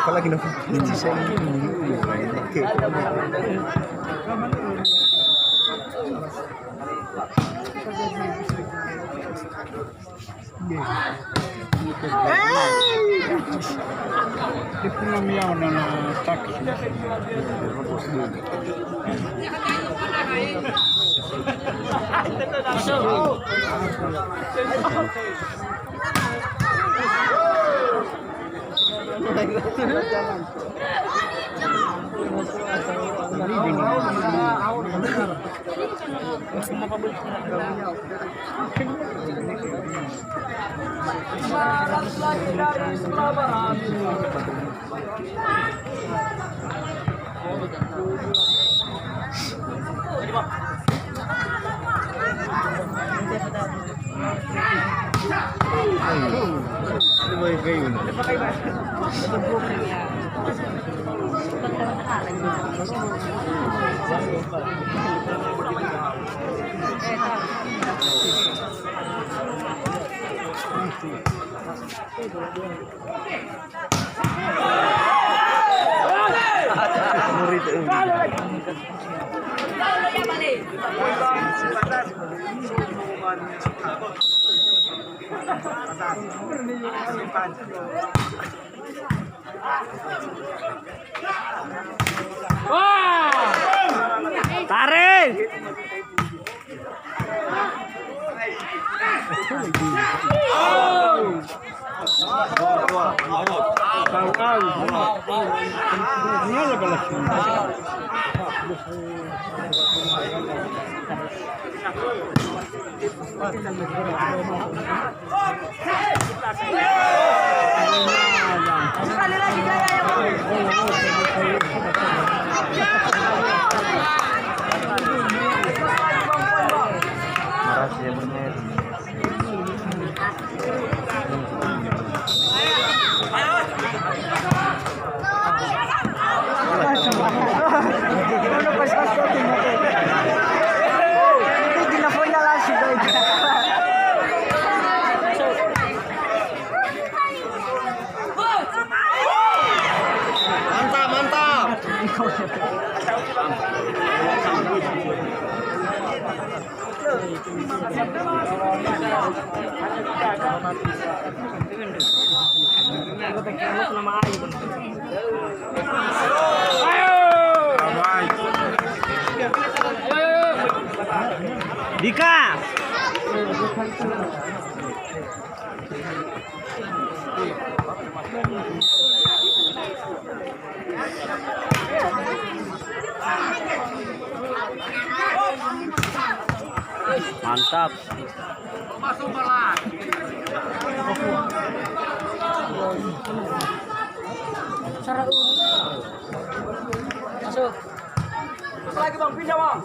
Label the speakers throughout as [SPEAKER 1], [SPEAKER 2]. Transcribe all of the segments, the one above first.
[SPEAKER 1] Ako lagi nakikita sa inyo. Okay.
[SPEAKER 2] Tipo uma miauna na táxi.
[SPEAKER 3] Tarik!
[SPEAKER 4] Sekali lagi Jaya ya, Bang.
[SPEAKER 1] Makasih ya bener.
[SPEAKER 3] Dika! Mantap.
[SPEAKER 4] Masuk. Lagi Bang, pindah Bang.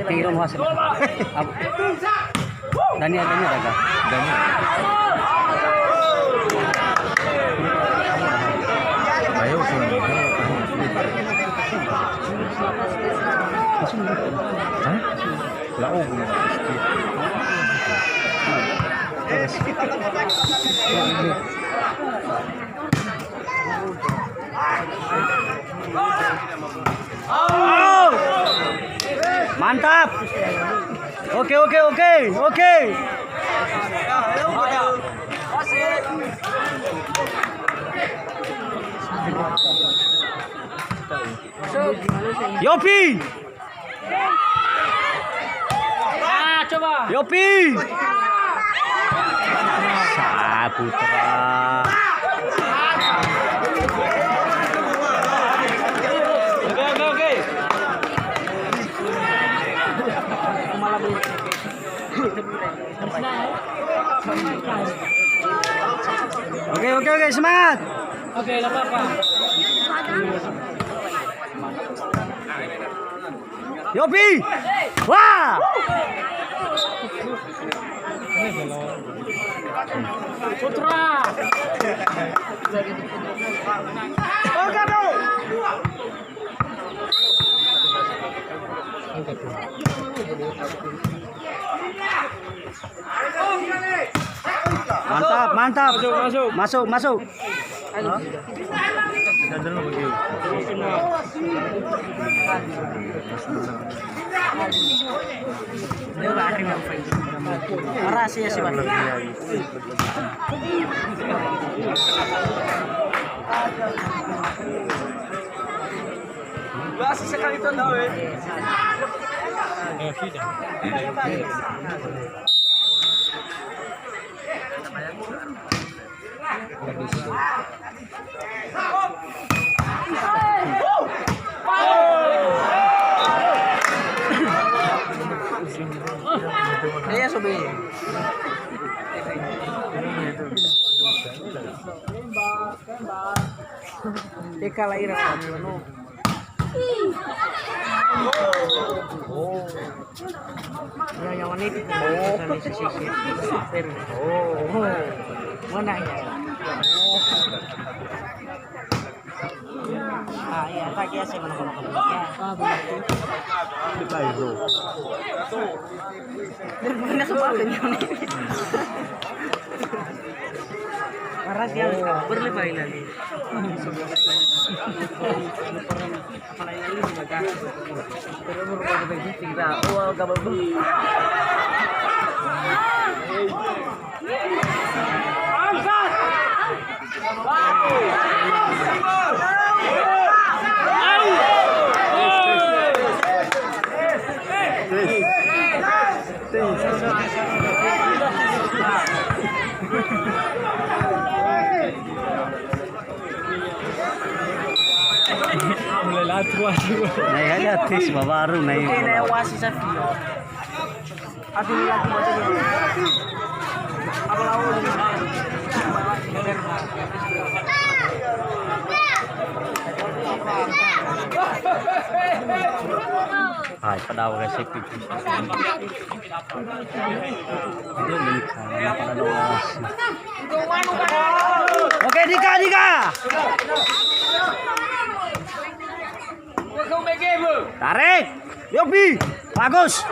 [SPEAKER 3] Tingin mo hasil. Dani daga. Dani.
[SPEAKER 1] Ayo sini. Hah? Laog mo.
[SPEAKER 3] Mantap. Oke. Yopi.
[SPEAKER 4] Coba.
[SPEAKER 3] Yopi. Saputra. Oke. Oke, semangat.
[SPEAKER 4] Oke, enggak apa-apa.
[SPEAKER 3] Yopi. Wah.
[SPEAKER 4] Putra.
[SPEAKER 3] Mantap. Masuk.
[SPEAKER 4] Rahasia sih, Pak. Masih sekali itu tahu ya. Iya, Sobi. Ikalah ira no. Oh. Yang wanita sana sisi. Oh. Mana ya? Ah, iya, pagi ya saya mana. Ah, begitu.
[SPEAKER 1] Bairo.
[SPEAKER 4] Berbunda sepakan ini. Karena dia berlebay lagi. Apalagi ini juga. Terus berubah begitu kita. Wah, gabal bu.
[SPEAKER 2] Mulai latru aja.
[SPEAKER 3] Naik aja tis baru naik.
[SPEAKER 4] Oke, naik wasit saya. Aduh lagi macam ini. Apa lawan?
[SPEAKER 3] Hai, pada awal safety. Dia menikah pada awal. Oke, Dika. Tarik. Yopi. Bagus.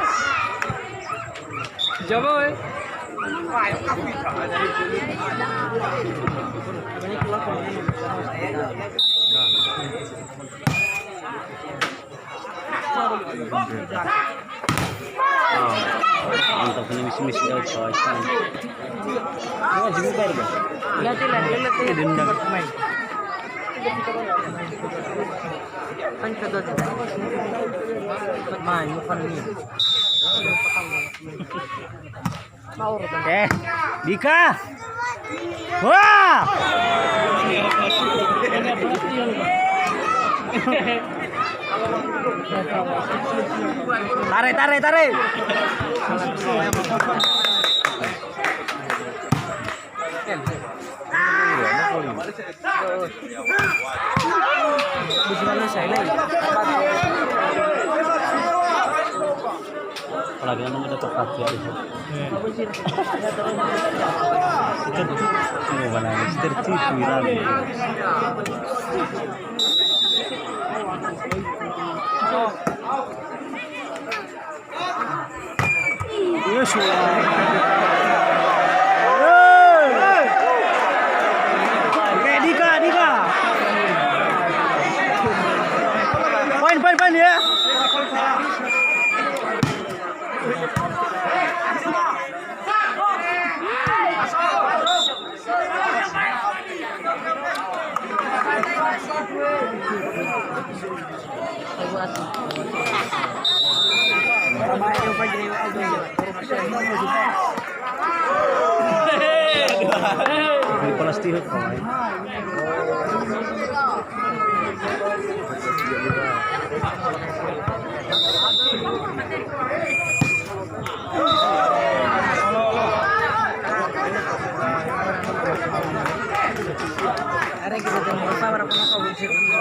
[SPEAKER 4] Coba, weh.
[SPEAKER 3] Untuk miss dari coy.
[SPEAKER 4] Lihat.
[SPEAKER 3] Dendam.
[SPEAKER 4] Kan kedua tidak. Main bukan ini.
[SPEAKER 3] Dika. Wah. Tarik. Apalagi kan ada tempat ya itu. Itu mana tertib viral. Yes, Dika. Poin ya. Ini plastik kok.
[SPEAKER 1] Pindah.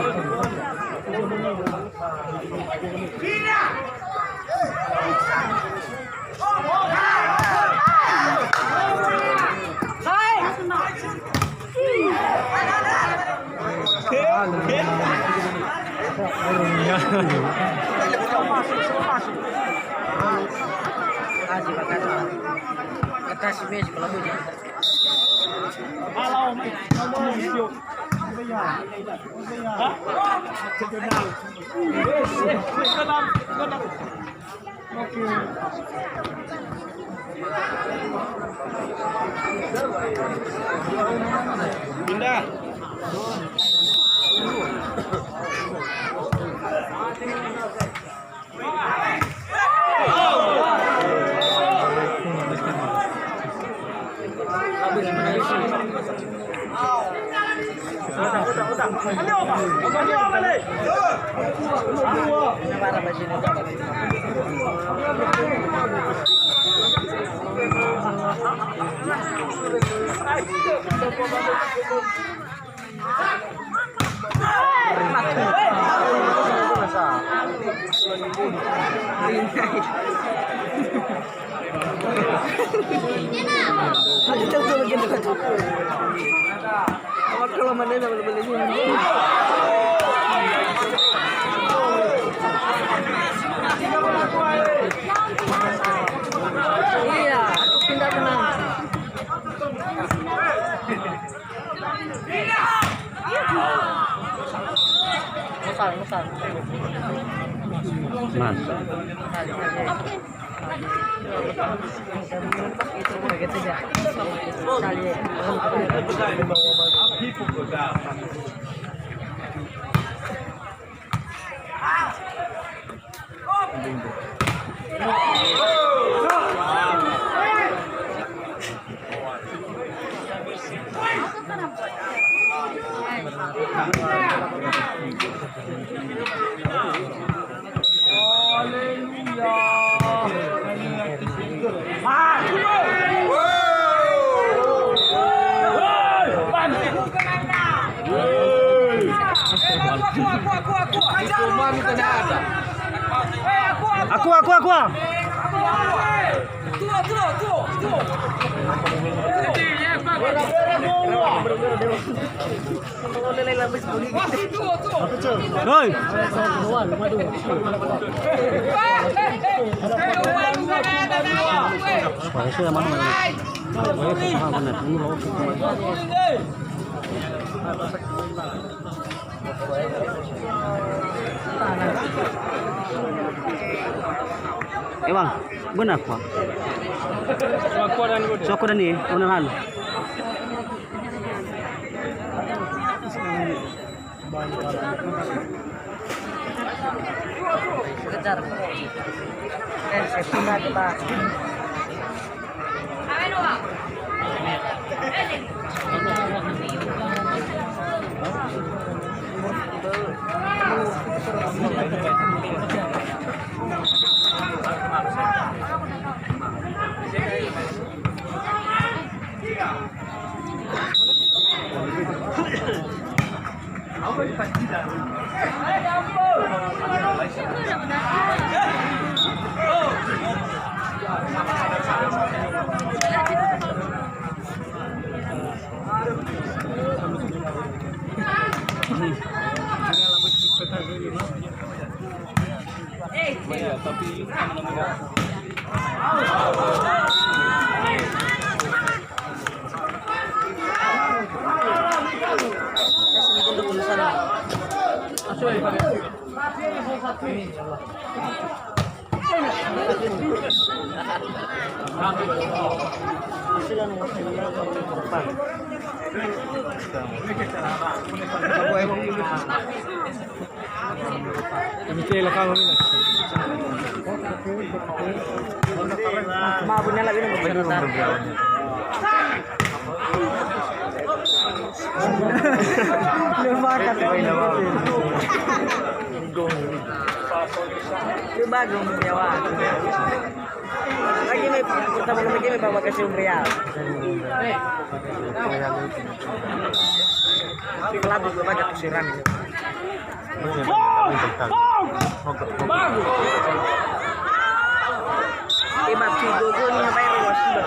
[SPEAKER 1] Kalau mana nak beli iya, pindah tenang. Musal.
[SPEAKER 3] Mas. Aku. Hoi. Bang, benar Pak. Soko dan ini, beneran.
[SPEAKER 4] Kejar. Sepuluh kita. Mabunya lagi nih benar. Bagong Jawa. Lagi nih kita belum lagi nih bawa ke Sumbrial. Kelabut bawa ke Siran.
[SPEAKER 1] Hebat sih gogonya apa yang luas hebat.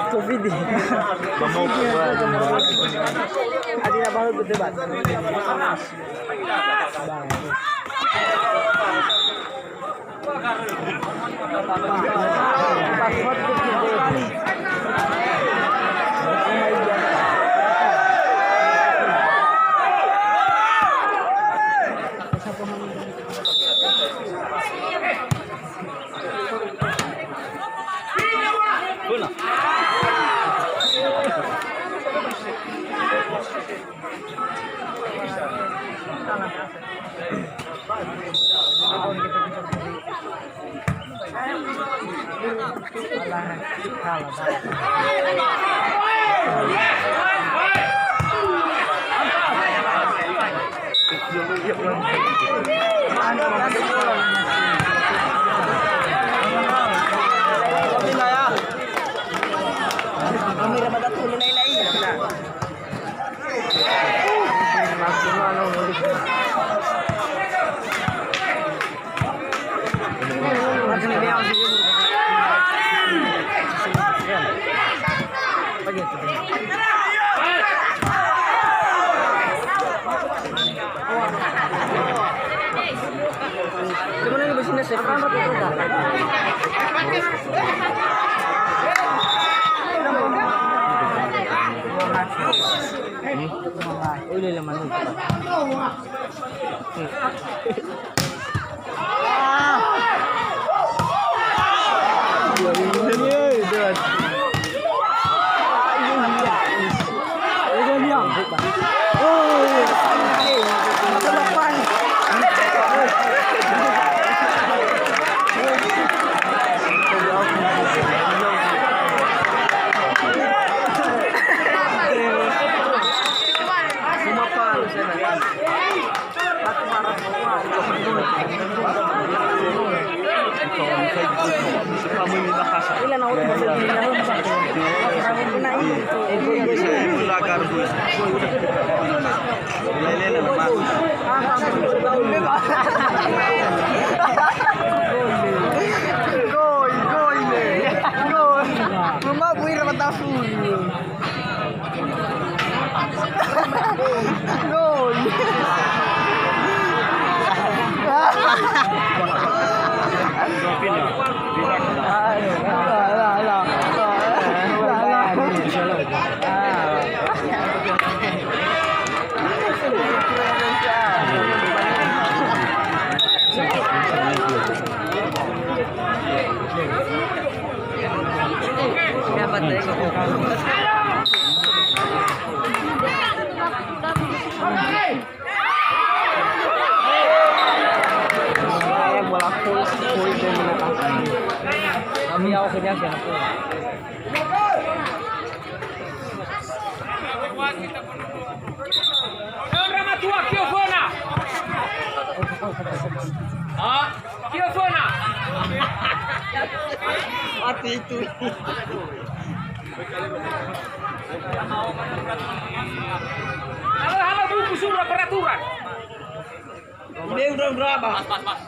[SPEAKER 1] Covid di. Adi na baru berdebat. Gimana nih mesinnya sih? Udah lama nih. Kami ako kanya siya na po.
[SPEAKER 5] Drama tua, Kiofona! Ah, Kiofona!
[SPEAKER 1] Ati itu.
[SPEAKER 5] Halo, buku surat peraturan.
[SPEAKER 1] Ini udah berapa?
[SPEAKER 5] Pas.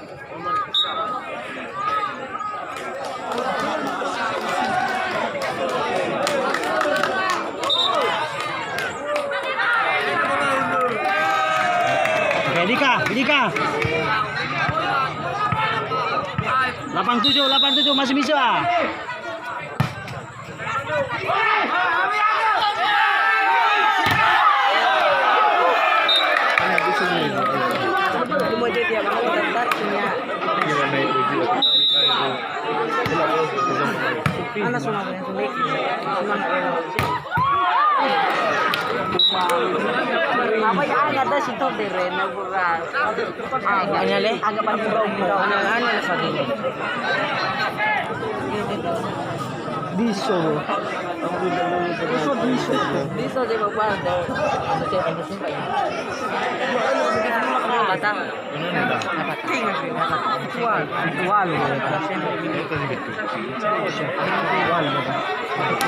[SPEAKER 3] Dika. 87 masih bisa.
[SPEAKER 1] Cuma jadi apa datangnya. Anak sungai yang sulit. Apa yang ada situ dire na buras. Anyale? Agak pan murau-murau. Ano na sa dito.
[SPEAKER 3] Diso.
[SPEAKER 1] Diso di magpanda. Ano siya ang gusto kayo? Ano batang? Walo.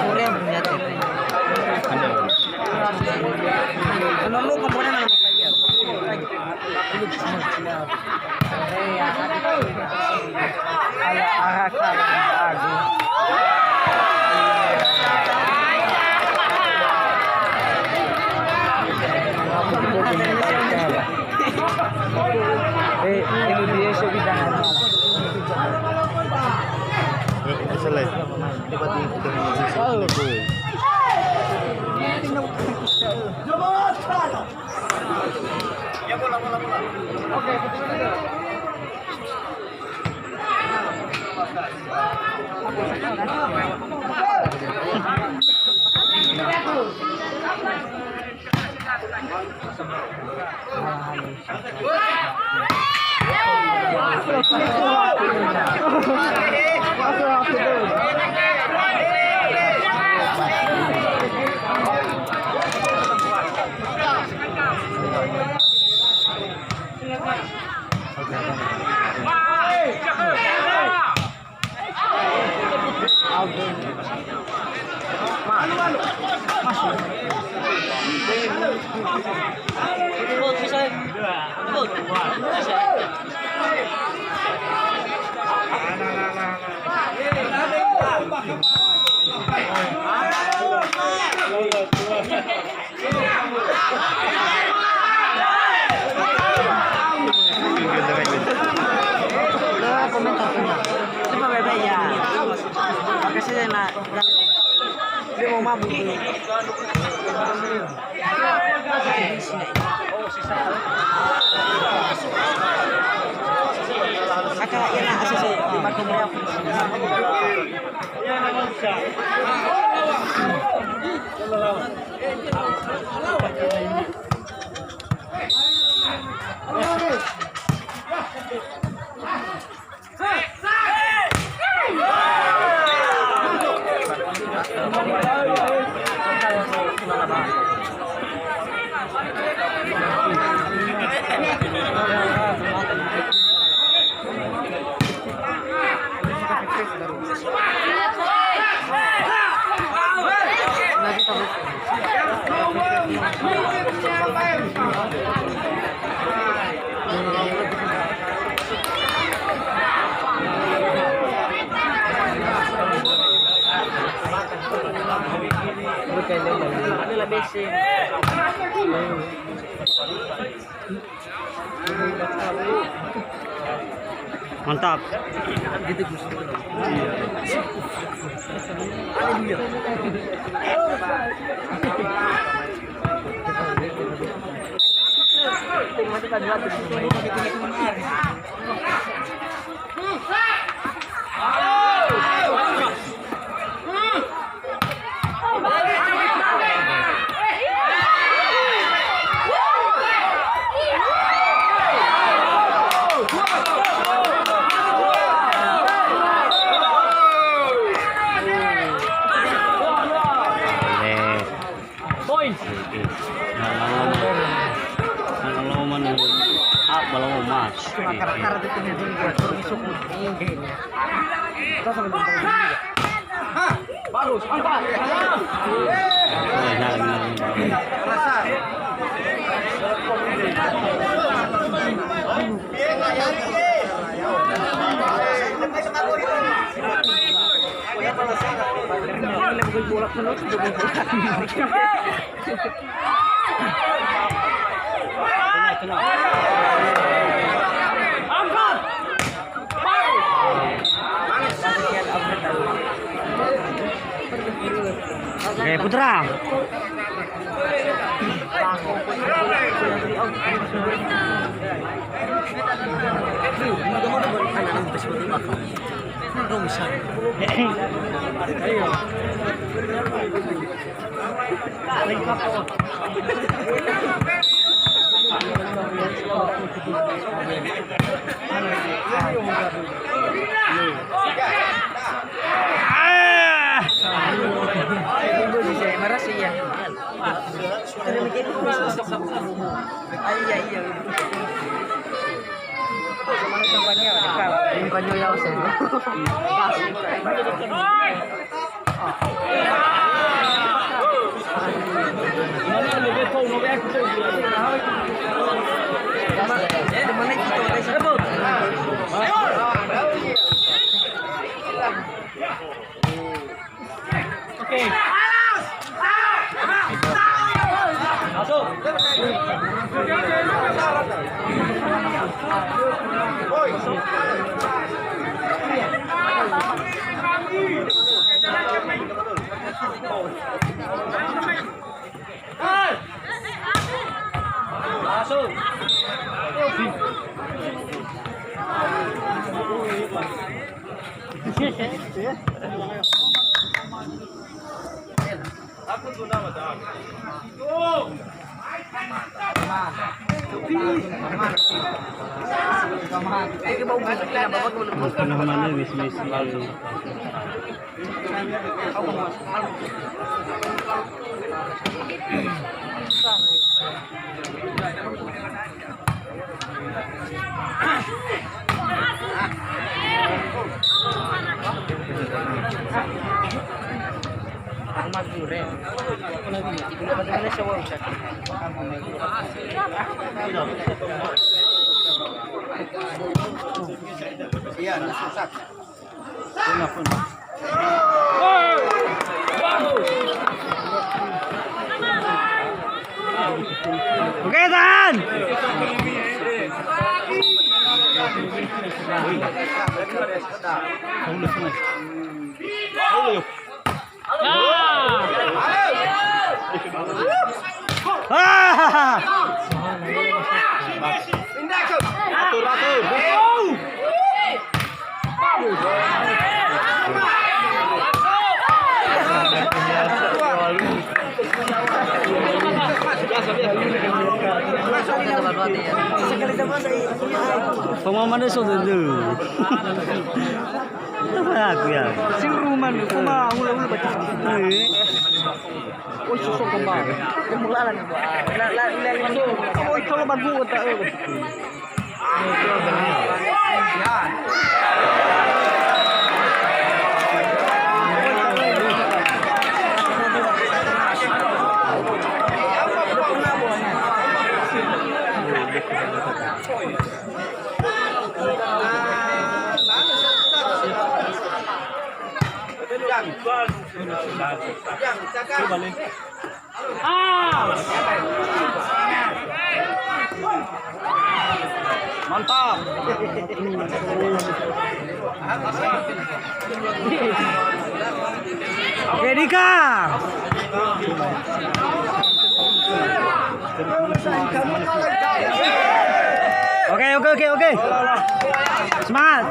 [SPEAKER 1] Korea punya teh. Ano mo ka muna nang kaya?
[SPEAKER 3] Indonesia bidangan.
[SPEAKER 4] Selesai. Dapat ini.
[SPEAKER 1] Dia mau mabuk dulu. Akak ya nak asal di marko merah. Adalah basic.
[SPEAKER 3] Mantap.
[SPEAKER 1] Gitu Gusti.
[SPEAKER 3] Karakter itu punya juga termasuk ini. Kita sampai nonton juga. Bagus, mantap. Oke, Putra.
[SPEAKER 1] Ay, iya. Yung kanyo lang sa
[SPEAKER 2] Okay. Masuk. Masuk. Mana miss lalu.
[SPEAKER 3] Iya, susah.
[SPEAKER 2] Oke, tahan. Pemamannya sudah dulu. Apa aku ya?
[SPEAKER 4] Sing ruman kuma ulah baca. Oh susuk kembang.
[SPEAKER 1] Kemulalan na ba?
[SPEAKER 4] Oh kalau bagu ta.
[SPEAKER 2] Mantap. Oke, Dika. Oke. Semangat.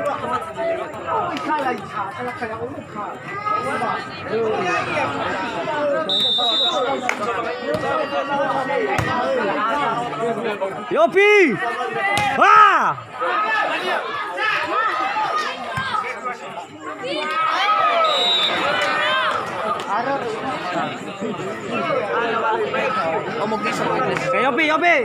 [SPEAKER 2] Yopi. Wah. Yopi.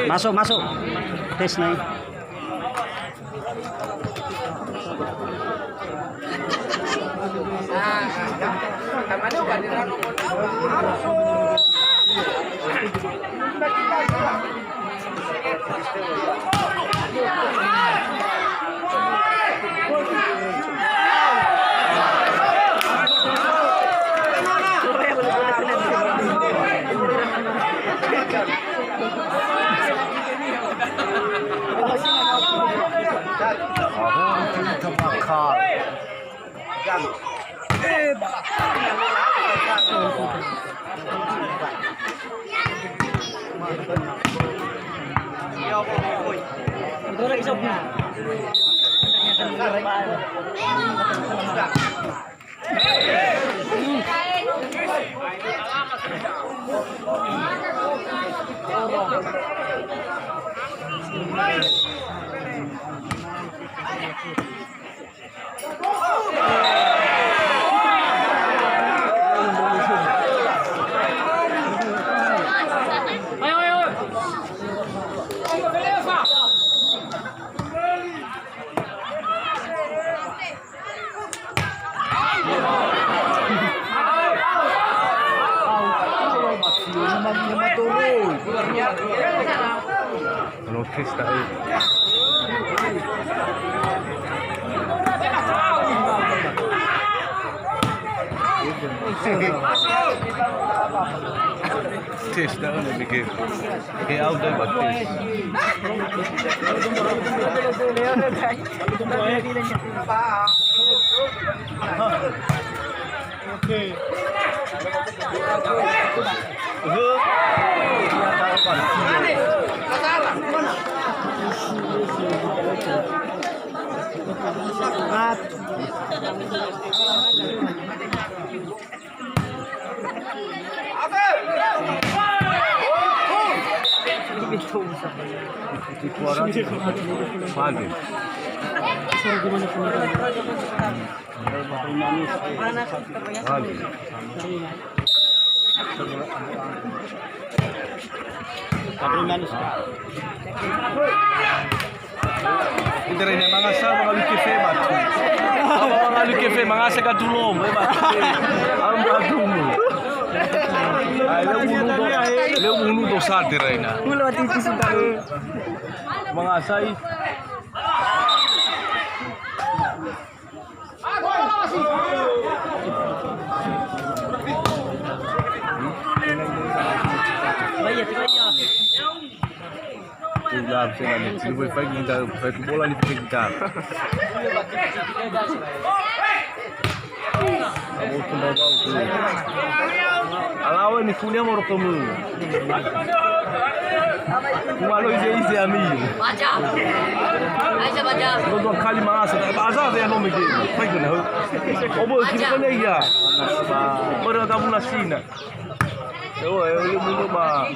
[SPEAKER 2] Masuk. Tes nih.
[SPEAKER 5] Ayo, ayo. Beleza.
[SPEAKER 3] Notis tayo. Test tayo na bigay. Kaya out na ba test? Okay. Hindi rin yung mga sa mga lukife ba? Mga lukife, mga sa kadulong ba? Ang badung mo. Ay, uno do sa rin na.
[SPEAKER 1] Wala titi sa tayo.
[SPEAKER 3] Mga asay.
[SPEAKER 1] Bayat kaya.
[SPEAKER 3] Tulad sila ni Silver Fight ni daw fight bola ni kita. Amo tumbaw ko. Alawan ni kunya mo rokomu. Kumalo ije ami.
[SPEAKER 1] Baca. Aja baca.
[SPEAKER 3] Todo kali masa. Azar ya no me que. Fight na. Obo kita na ya. Para kamu na China. Eu mundo ba.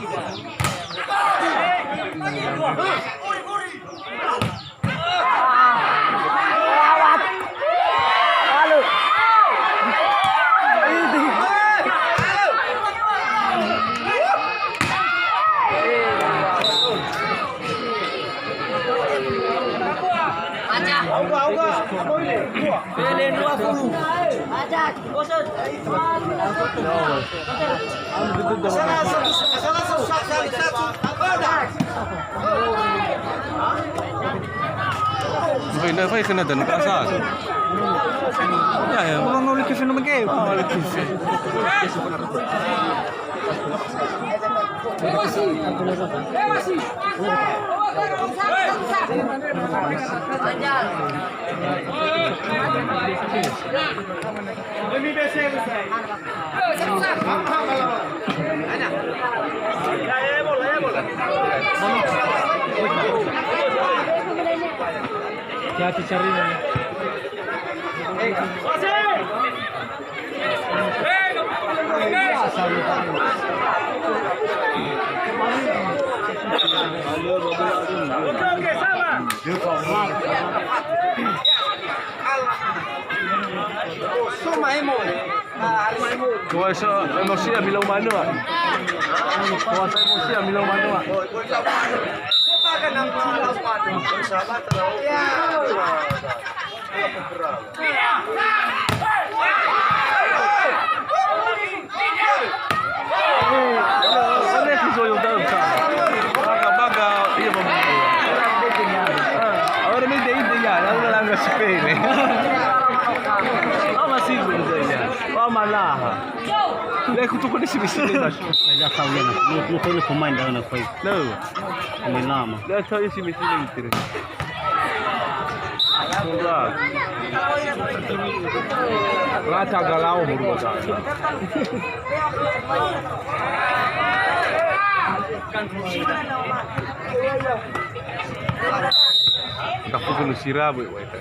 [SPEAKER 1] Belen 20. Aja, bosan.
[SPEAKER 3] Vai kena dan ke asas. Ya, orang nak lekis nama ke? Orang lekis. Hati cari ni. Okey, sama. Kuasa emosi bilang mana ah? Kuasa emosi bilang mana ah? Ahora me dei ya, ahora la anga spene. Ah, mas sim, oh malaha. Lei kutoka ni simisini basi.
[SPEAKER 2] Ila kawia na. Nuko ni kumain daw na kwai.
[SPEAKER 3] No.
[SPEAKER 2] Ni lama.
[SPEAKER 3] Lei tahu simisini itire. Sudah. Rata galau berubah. Tak perlu sirap buat itu.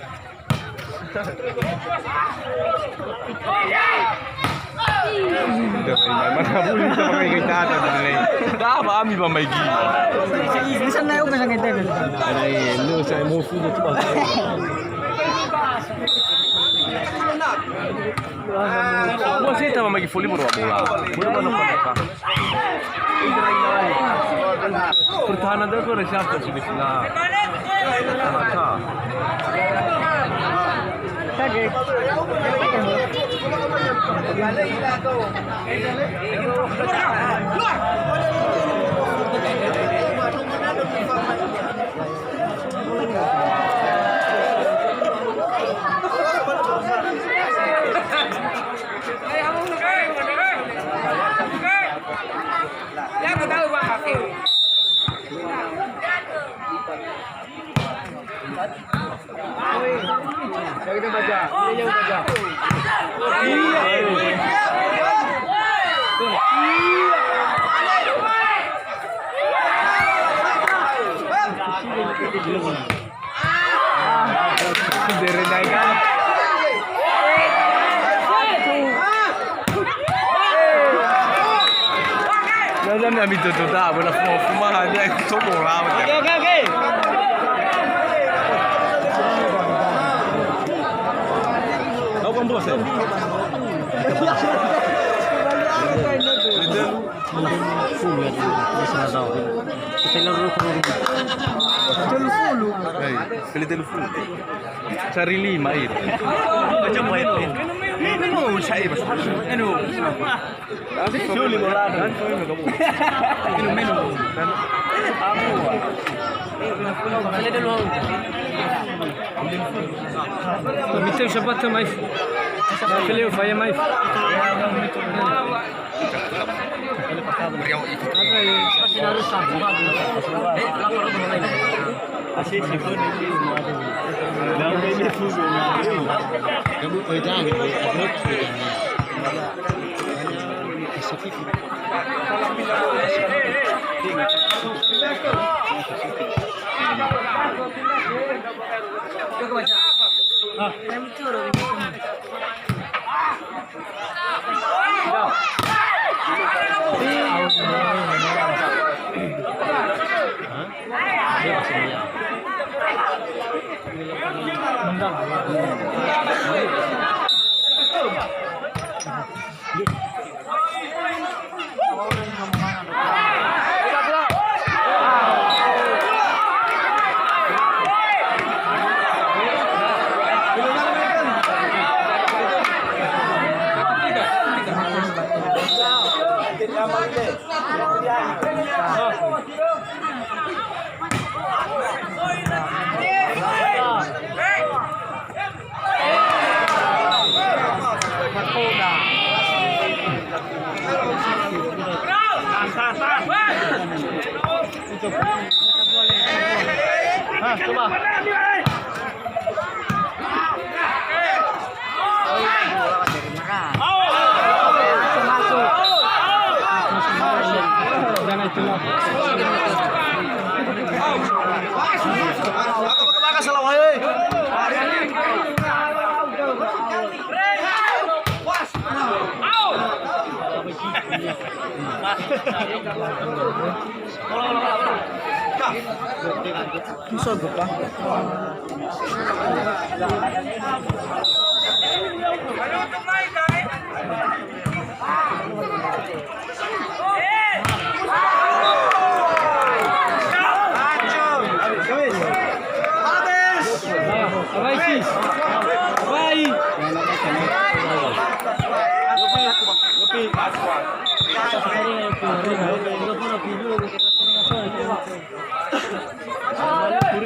[SPEAKER 3] Mana boleh kita pakai kita ada ni. Dah apa ami pamai gila.
[SPEAKER 4] Bisa naik ke sana kita.
[SPEAKER 3] Ada lu saya mau food tu pasal. Buat saya tak magi foley bola. Bola mana apa? Pertahanan dah tu resap tu sini lah.
[SPEAKER 4] Kaget.
[SPEAKER 5] Ya kau tahu bang Hafiz.
[SPEAKER 4] Kita baca. Dia baca.
[SPEAKER 3] Dari naikkan. Jangan ambil tu dah, boleh fumar dia sombong lah.
[SPEAKER 4] Okey.
[SPEAKER 3] Kau kan bos eh? Pilih telefon. Cari 5 air. Macam mana? Minum saya bos. Minum. Sudah 5 orang. Minum.
[SPEAKER 1] Boleh dulu.
[SPEAKER 4] Mr. Shabat mais. Kalian faya mais.
[SPEAKER 1] Masih harus sambung. Lapor dulu lagi.
[SPEAKER 2] Asyik sifun ini semua ada. Dah ini fuzu ni. Kamu kerja ni, upload kerja.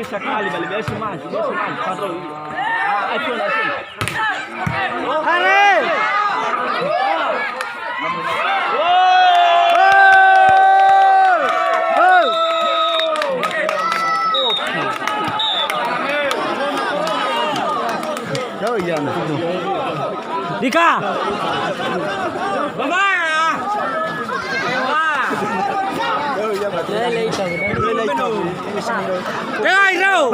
[SPEAKER 3] Sekali balik biasa maju.
[SPEAKER 4] Dika. Đây đâu?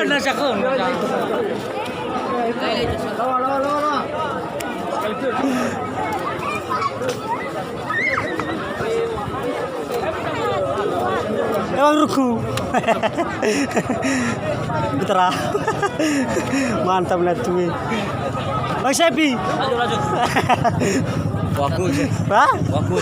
[SPEAKER 4] Nó sẽ không. Maluku. Putra. Mantap lah tuh. Bang Sepi.
[SPEAKER 2] Bagus.
[SPEAKER 4] Hah?
[SPEAKER 2] Bagus.